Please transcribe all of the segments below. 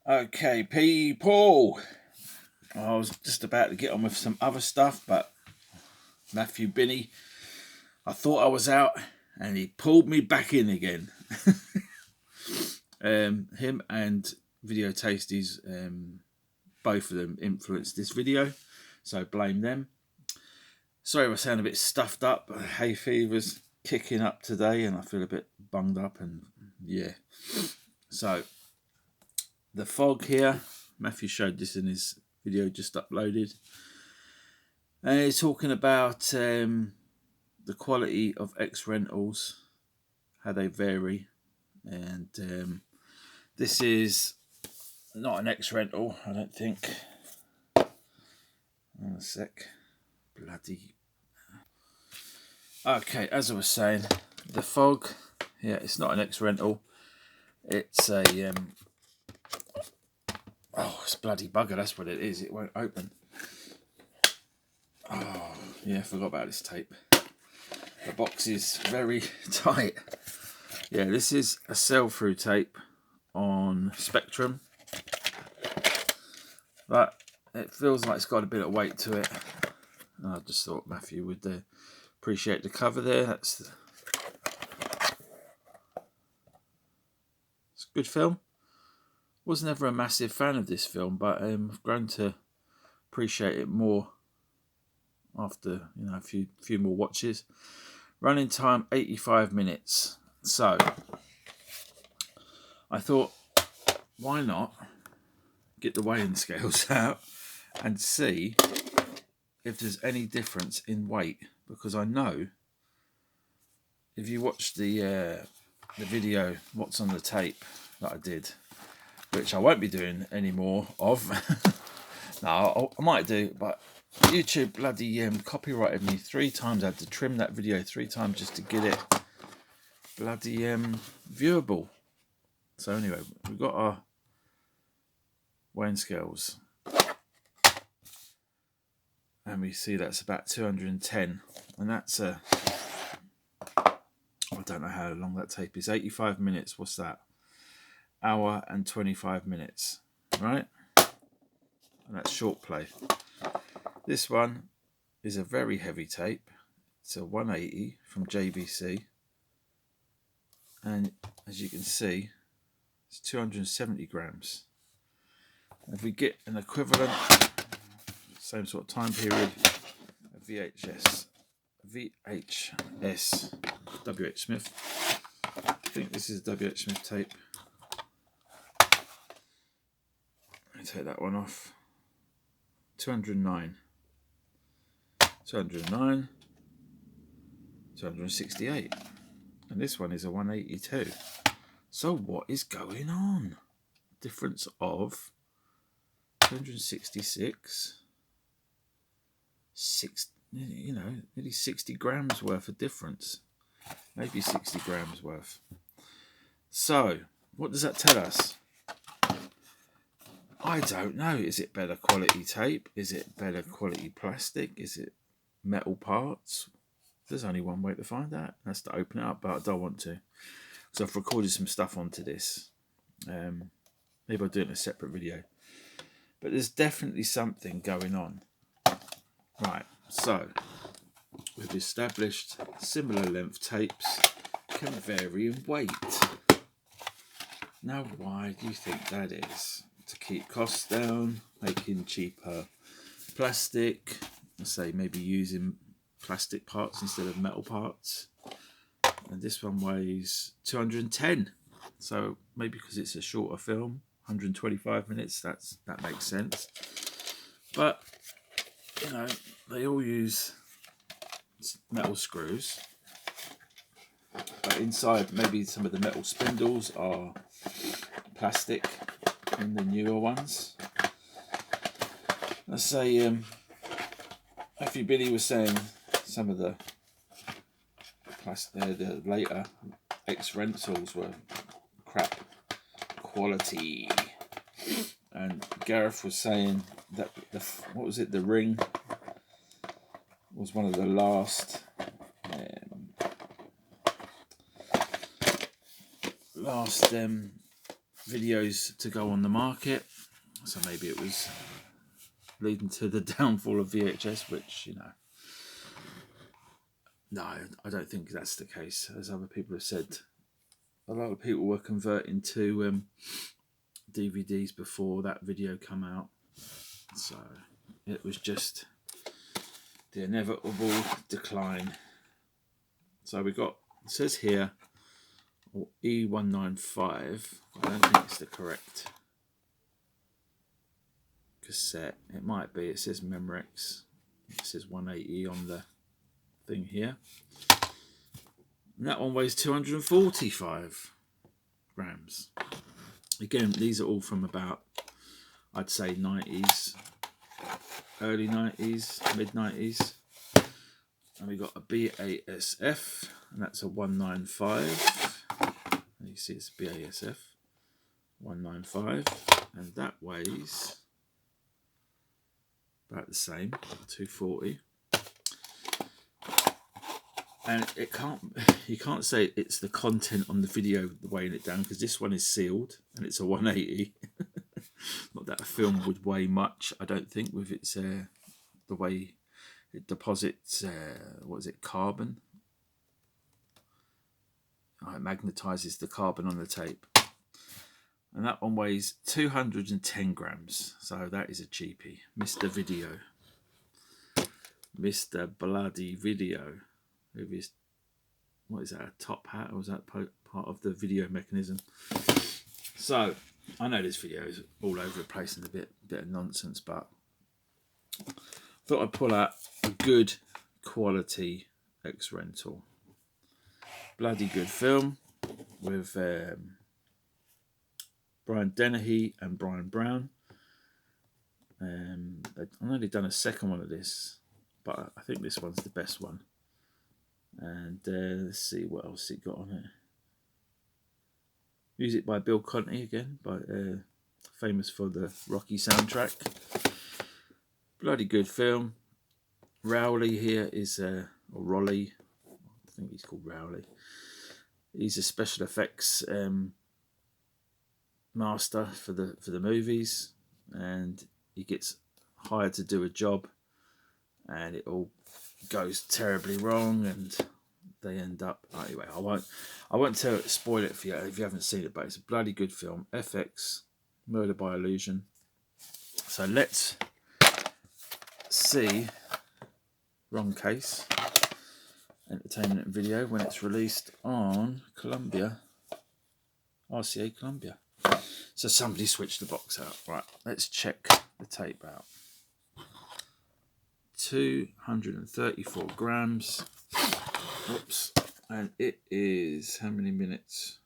Okay, people. I was just about to get on with some other stuff, but Matthew Binney, I thought I was out, and he pulled me back in again. Him and Video Tasties, both of them influenced this video, so blame them. Sorry if I sound a bit stuffed up, but hay fever's kicking up today, and I feel a bit bunged up, and yeah. So, the fog here, Matthew showed this in his video just uploaded. And he's talking about the quality of X rentals, how they vary, and this is not an X rental, I don't think. Hang on a sec. Bloody. Okay, as I was saying, the fog. Yeah, it's not an X rental. It's a oh, it's bloody bugger. That's what it is. It won't open. Oh, yeah, I forgot about this tape. The box is very tight. Yeah, this is a sell-through tape on Spectrum, but it feels like it's got a bit of weight to it. And I just thought Matthew would appreciate the cover there. It's a good film. Was never a massive fan of this film, but I've grown to appreciate it more after a few more watches. Running time 85 minutes. So I thought, why not get the weighing scales out and see if there's any difference in weight, because I know if you watch the video what's on the tape that I did, which I won't be doing any more of. No, I might do, but YouTube bloody copyrighted me 3 times. I had to trim that video 3 times just to get it bloody viewable. So anyway, we've got our weighing scales, and we see that's about 210, and that's I don't know how long that tape is. 85 minutes. What's that? Hour and 25 minutes, right? And that's short play. This one is a very heavy tape. It's a 180 from JVC, and as you can see, it's 270 grams. If we get an equivalent, same sort of time period, a V.H.S, W.H. Smith. I think this is W.H. Smith tape. Let me take that one off. 209, 268, and this one is a 182. So what is going on? Difference of 266, nearly 60 grams worth of difference, maybe 60 grams worth. So what does that tell us? I don't know. Is it better quality tape? Is it better quality plastic? Is it metal parts? There's only one way to find out. That's to open it up, but I don't want to. So I've recorded some stuff onto this. Maybe I'll do it in a separate video. But there's definitely something going on. Right, so we've established similar length tapes can vary in weight. Now, why do you think that is? To keep costs down, making cheaper plastic, let's say maybe using plastic parts instead of metal parts. And this one weighs 210, so maybe because it's a shorter film, 125 minutes, that makes sense. But they all use metal screws, but inside maybe some of the metal spindles are plastic in the newer ones. Let's say Matthew Billy was saying some of the later X rentals were crap quality, and Gareth was saying that the ring was one of the last videos to go on the market, so maybe it was leading to the downfall of VHS, which, you know, no, I don't think that's the case. As other people have said, a lot of people were converting to DVDs before that video come out, so it was just the inevitable decline. So we got, it says here, E195. I don't think it's the correct cassette. It might be. It says Memorex. It says 180 on the thing here. And that one weighs 245 grams. Again, these are all from about, I'd say, 90s, early 90s, mid 90s. And we got a BASF, and that's a 195. And you see it's BASF 195, and that weighs about the same, 240. And it can't, you can't say it's the content on the video weighing it down, because this one is sealed and it's a 180. Not that a film would weigh much, I don't think, with its the way it deposits, what is it, carbon? Oh, it magnetizes the carbon on the tape. And that one weighs 210 grams. So that is a cheapie. Mr. Video. Mr. Bloody Video. With his, what is that, a top hat? Or was that part of the video mechanism? So, I know this video is all over the place and a bit of nonsense, but I thought I'd pull out a good quality X-Rental. Bloody good film with Brian Dennehy and Brian Brown. I've only done a second one of this, but I think this one's the best one. And let's see what else it got on it. Music by Bill Conti again, famous for the Rocky soundtrack. Bloody good film. Rowley here is, or Rolly, I think he's called Rowley. He's a special effects master for the movies, and he gets hired to do a job, and it all goes terribly wrong, and they end up, anyway, I won't spoil it for you if you haven't seen it, but it's a bloody good film. FX, Murder by Illusion. So let's see Wrong Case Entertainment Video when it's released on Columbia, RCA Columbia. So somebody switched the box out. Right, let's check the tape out. 234 grams. Oops. And it is, how many minutes?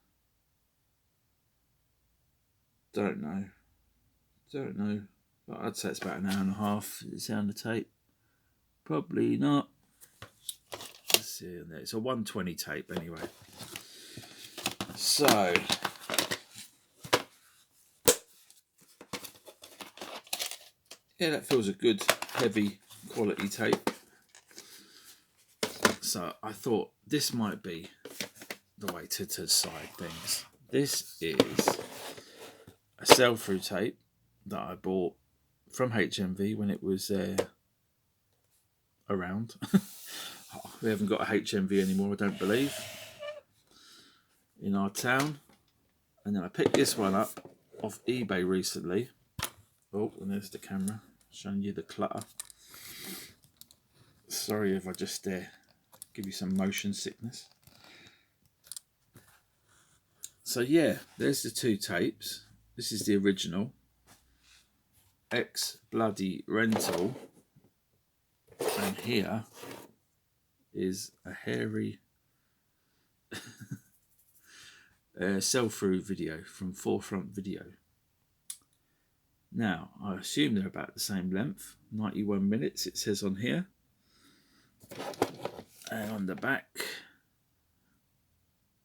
Don't know. But I'd say it's about an hour and a half. Is it sound the tape? Probably not. Let's see. It's a 120 tape anyway. So, yeah, that feels a good, heavy quality tape. So I thought this might be the way to decide things. This is a sell-through tape that I bought from HMV when it was around. We haven't got a HMV anymore, I don't believe, in our town. And then I picked this one up off eBay recently. Oh, and there's the camera showing you the clutter. Sorry if I just give you some motion sickness. So yeah, there's the two tapes. This is the original X Bloody Rental, and here is a hairy sell-through video from Forefront Video. Now, I assume they're about the same length, 91 minutes it says on here. And on the back,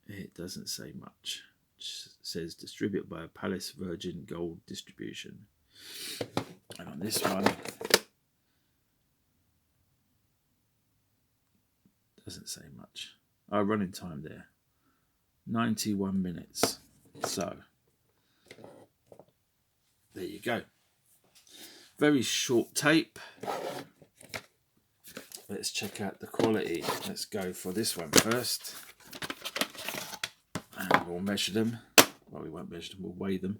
it doesn't say much. It says distributed by Palace Virgin Gold Distribution. And on this one, doesn't say much. Our running time there, 91 minutes. So, there you go. Very short tape. Let's check out the quality. Let's go for this one first. And we'll measure them. Well, we won't measure them, we'll weigh them.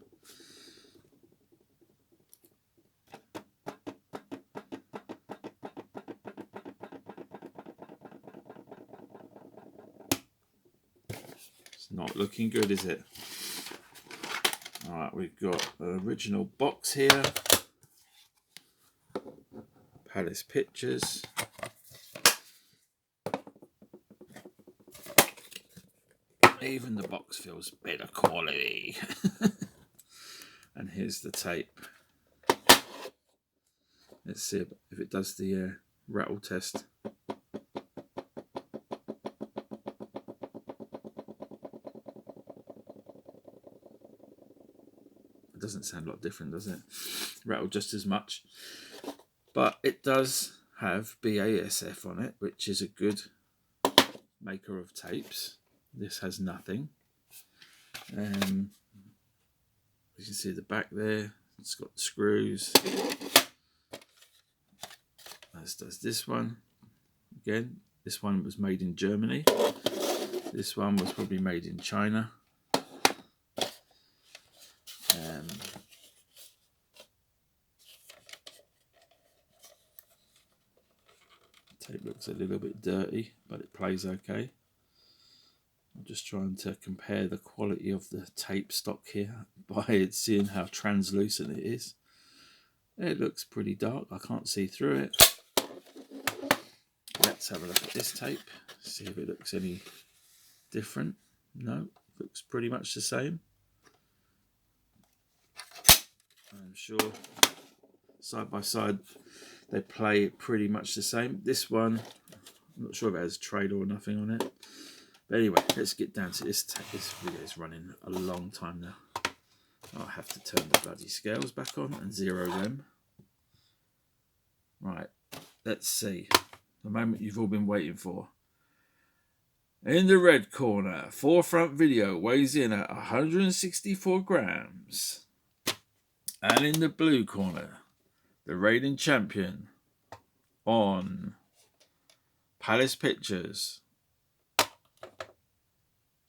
It's not looking good, is it? Alright, we've got the original box here. Palace Pictures. Even the box feels better quality. And here's the tape. Let's see if it does the rattle test. It doesn't sound a lot different, does it? Rattle just as much. But it does have V.H.S on it, which is a good maker of tapes. This has nothing. You can see the back there. It's got screws. As does this one. Again, this one was made in Germany. This one was probably made in China. Tape looks a little bit dirty, but it plays okay. I'm just trying to compare the quality of the tape stock here by seeing how translucent it is. It looks pretty dark. I can't see through it. Let's have a look at this tape, see if it looks any different. No, looks pretty much the same. I'm sure side by side they play pretty much the same. This one, I'm not sure if it has a trailer or nothing on it. But anyway, let's get down to this tape. This video is running a long time now. I'll have to turn the bloody scales back on and zero them. Right, let's see. The moment you've all been waiting for. In the red corner, Forefront Video weighs in at 164 grams. And in the blue corner, the reigning champion on Palace Pictures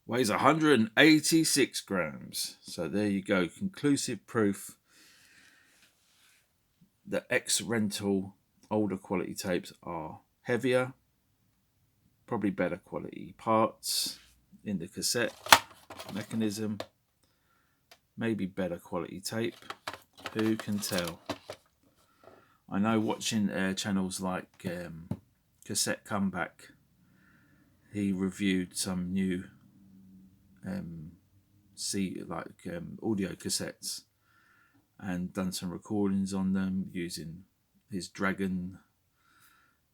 weighs 186 grams. So there you go, conclusive proof that ex-rental older quality tapes are heavier, probably better quality parts in the cassette mechanism, maybe better quality tape, who can tell. I know watching channels like Cassette Comeback, he reviewed some new audio cassettes and done some recordings on them using his Dragon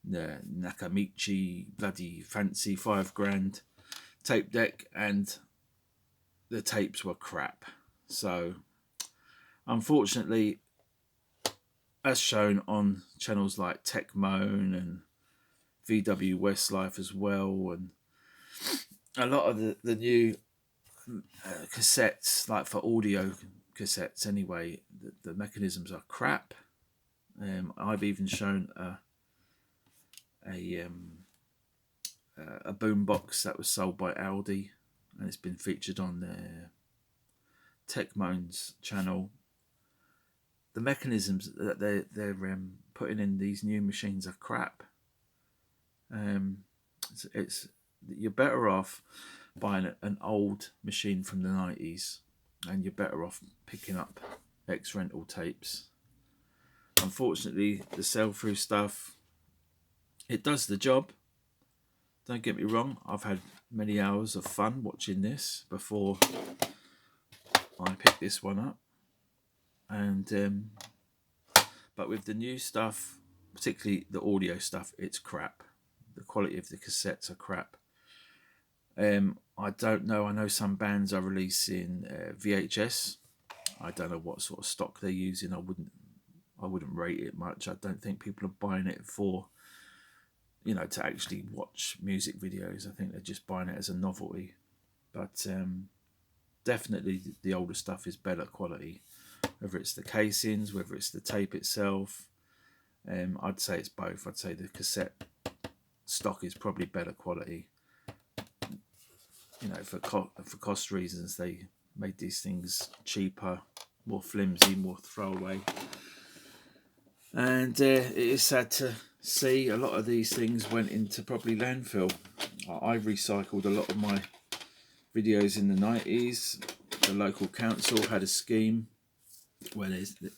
Nakamichi bloody fancy $5,000 tape deck, and the tapes were crap. So unfortunately, as shown on channels like Tech Moan and V.W. Life as well, and a lot of the new cassettes, like for audio cassettes anyway, the mechanisms are crap. I've even shown a boombox that was sold by Aldi, and it's been featured on their Tech Moan's channel. The mechanisms that they're putting in these new machines are crap. You're better off buying an old machine from the 90s, and you're better off picking up ex-rental tapes. Unfortunately, the sell-through stuff, it does the job. Don't get me wrong, I've had many hours of fun watching this before I picked this one up. And but with the new stuff, particularly the audio stuff, it's crap. The quality of the cassettes are crap. I don't know. I know some bands are releasing V.H.S. I don't know what sort of stock they're using. I wouldn't rate it much. I don't think people are buying it for, to actually watch music videos. I think they're just buying it as a novelty. But definitely the older stuff is better quality. whether it's the casings, whether it's the tape itself. I'd say it's both. I'd say the cassette stock is probably better quality. You know, for cost reasons, they made these things cheaper, more flimsy, more throwaway. And it is sad to see a lot of these things went into probably landfill. I recycled a lot of my videos in the 90s. The local council had a scheme where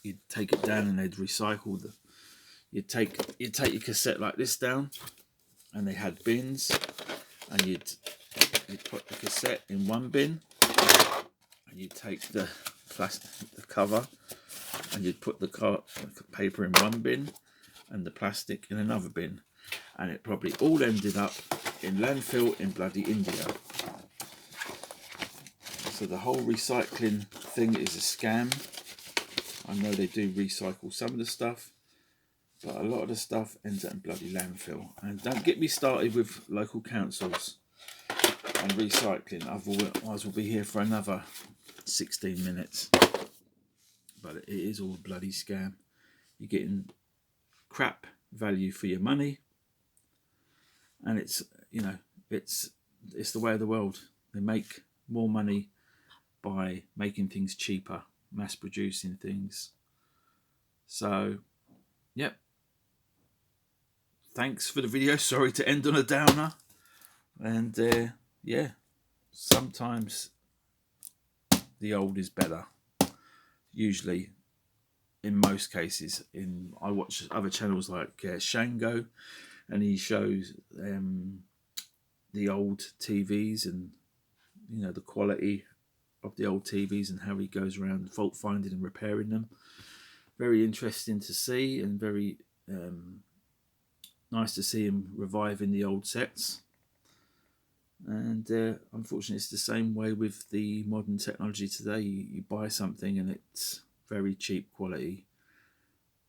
you'd take it down and they'd recycle the. You'd take your cassette like this down, and they had bins, and you'd put the cassette in one bin, and you'd take the cover, and you'd put the paper in one bin, and the plastic in another bin, and it probably all ended up in landfill in bloody India. So the whole recycling thing is a scam. I know they do recycle some of the stuff, but a lot of the stuff ends up in bloody landfill. And don't get me started with local councils and recycling. Otherwise we'll be here for another 16 minutes. But it is all a bloody scam. You're getting crap value for your money, and it's, you know, it's the way of the world. They make more money by making things cheaper, mass producing things. So, yep. Thanks for the video. Sorry to end on a downer. And yeah, sometimes the old is better. Usually, in most cases. I watch other channels like Shango, and he shows the old TVs and, you know, the quality of the old TVs and how he goes around fault finding and repairing them. Very interesting to see, and very nice to see him reviving the old sets. And unfortunately, it's the same way with the modern technology today. You buy something and it's very cheap quality,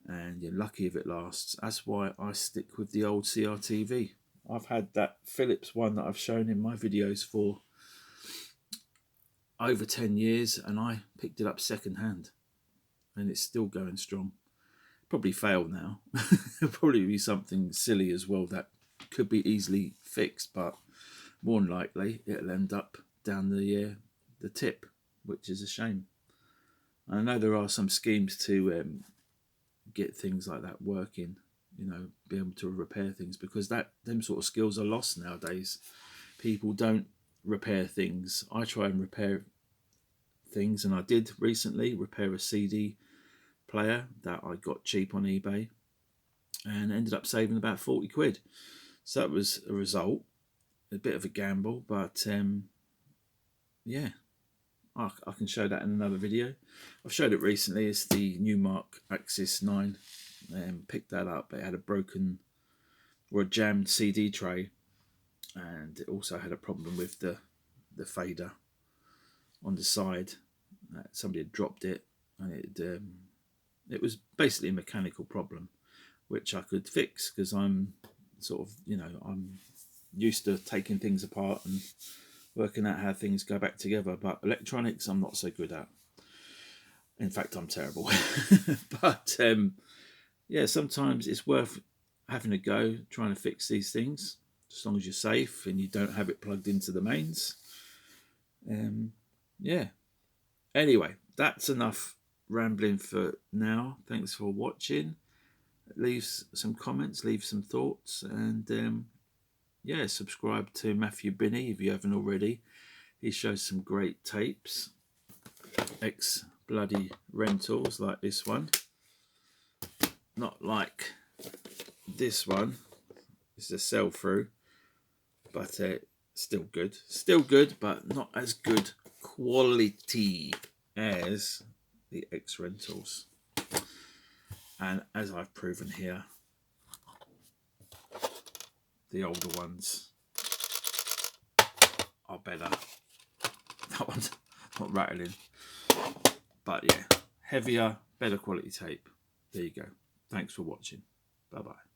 and you're lucky if it lasts. That's why I stick with the old CRTV. I've had that Philips one that I've shown in my videos for over 10 years, and I picked it up second hand, and it's still going strong. Probably fail now. It'll probably be something silly as well that could be easily fixed, but more than likely it'll end up down the tip, which is a shame. I know there are some schemes to get things like that working, you know, be able to repair things, because them sort of skills are lost nowadays. People don't repair things. I try and repair things, and I did recently repair a CD player that I got cheap on eBay, and ended up saving about 40 quid. So that was a result. A bit of a gamble, but yeah, I can show that in another video. I've showed it recently. It's the Newmark Axis 9. Picked that up. It had a broken or a jammed CD tray, and it also had a problem with the fader on the side. Somebody had dropped it, and it was basically a mechanical problem, which I could fix because I'm sort of, you know, I'm used to taking things apart and working out how things go back together. But electronics, I'm not so good at. In fact, I'm terrible. But yeah, sometimes it's worth having a go trying to fix these things, as long as you're safe and you don't have it plugged into the mains. Yeah. Anyway, that's enough rambling for now. Thanks for watching. Leave some comments, leave some thoughts, and yeah, subscribe to Matthew Binney if you haven't already. He shows some great tapes, ex-bloody rentals like this one. Not like this one. It's a sell-through, but still good. Still good, but not as good quality as the ex-rentals. And as I've proven here, the older ones are better. That one's not rattling. But yeah, heavier, better quality tape. There you go. Thanks for watching. Bye-bye.